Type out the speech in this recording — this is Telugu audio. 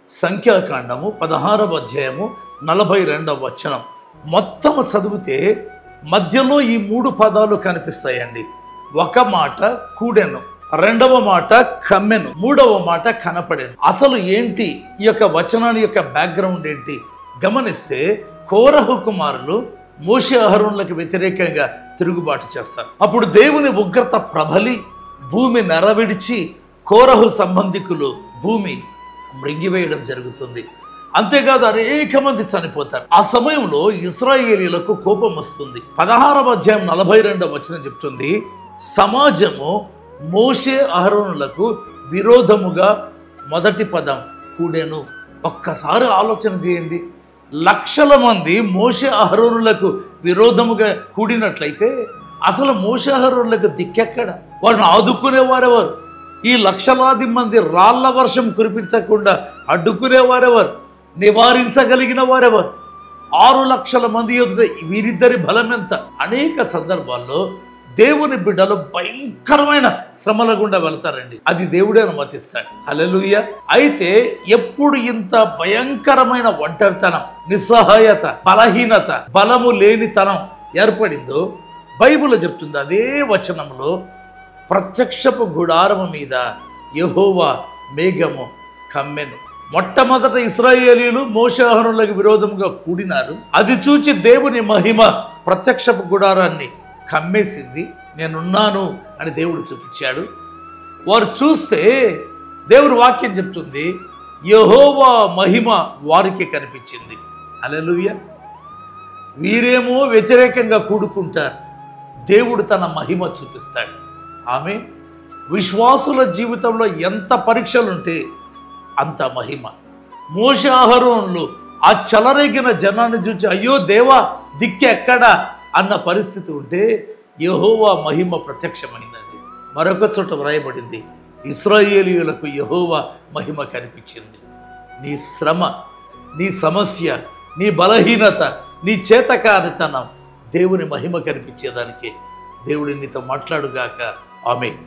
సంఖ్యాకాండము 16వ అధ్యాయము 42వ వచనం మొత్తం చదివితే మధ్యలో ఈ 3 పదాలు కనిపిస్తాయండి. ఒక మాట కూడెను, రెండవ మాట కమ్మెను, మూడవ మాట కనపడెను. అసలు ఏంటి ఈ యొక్క వచనాన్ని యొక్క బ్యాక్గ్రౌండ్ ఏంటి గమనిస్తే, కోరహు కుమారులు మోషే అహరోనులకు వ్యతిరేకంగా తిరుగుబాటు చేస్తారు. అప్పుడు దేవుని ఉగ్రత ప్రబలి భూమి నెరవిడిచి కోరహు సంబంధికులు భూమి మృంగివేయడం జరుగుతుంది. అంతేకాదు అనేక మంది చనిపోతారు. ఆ సమయంలో ఇశ్రాయేలీయులకు కోపం వస్తుంది. 16వ అధ్యాయం 42వ వచనం చెప్తుంది, సమాజము మోషే అహరోనులకు విరోధముగా మొదటి పదం కూడెను. ఒక్కసారి ఆలోచన చేయండి, లక్షల మంది మోషే అహరోనులకు విరోధముగా కూడినట్లయితే అసలు మోషే అహరోనులకు దిక్కెక్కడ? వారిని ఆదుకునేవారెవరు? ఈ లక్షలాది మంది రాళ్ల వర్షం కురిపించకుండా అడ్డుకునేవారెవరు? నివారించగలిగిన వారెవరు? 6 లక్షల మంది ఎదుట వీరిద్దరి బలం ఎంత? అనేక సందర్భాల్లో దేవుని బిడ్డలు భయంకరమైన శ్రమల గుండా వెళ్తారండి. అది దేవుడే అనుమతిస్తాడు. హల్లెలూయా. అయితే ఎప్పుడు ఇంత భయంకరమైన ఒంటరితనం, నిస్సహాయత, బలహీనత, బలము లేనితనం ఏర్పడిందో బైబిల్ చెప్తుంది. అదే వచనంలో ప్రత్యక్షపు గుడారము మీద యెహోవా మేఘము కమ్మెను. మొట్టమొదట ఇశ్రాయేలీయులు మోషే అహరోనులకు విరోధముగా కూడినారు. అది చూచి దేవుని మహిమ ప్రత్యక్షపు గుడారాన్ని కమ్మేసింది. నేనున్నాను అని దేవుడు చూపించాడు. వారు చూస్తే దేవుడి వాక్యం చెప్తుంది, యెహోవా మహిమ వారికి కనిపించింది. హల్లెలూయా. వీరేమో వ్యతిరేకంగా కూడుకుంటారు, దేవుడు తన మహిమ చూపిస్తాడు. ఆమె విశ్వాసుల జీవితంలో ఎంత పరీక్షలుంటే అంత మహిమ. మోషే అహరోనులు ఆ చెలరేగిన జనాన్ని చూసి అయ్యో దేవా దిక్కెక్కడా అన్న పరిస్థితి ఉంటే యెహోవా మహిమ ప్రత్యక్షమైందండి. మరొక చోట వ్రాయబడింది, ఇశ్రాయేలీయులకు యెహోవా మహిమ కనిపించింది. నీ శ్రమ, నీ సమస్య, నీ బలహీనత, నీ చేతకానితనం దేవుని మహిమ కనిపించేదానికి దేవుడి నీతో మాట్లాడుగాక. ఆమేన్.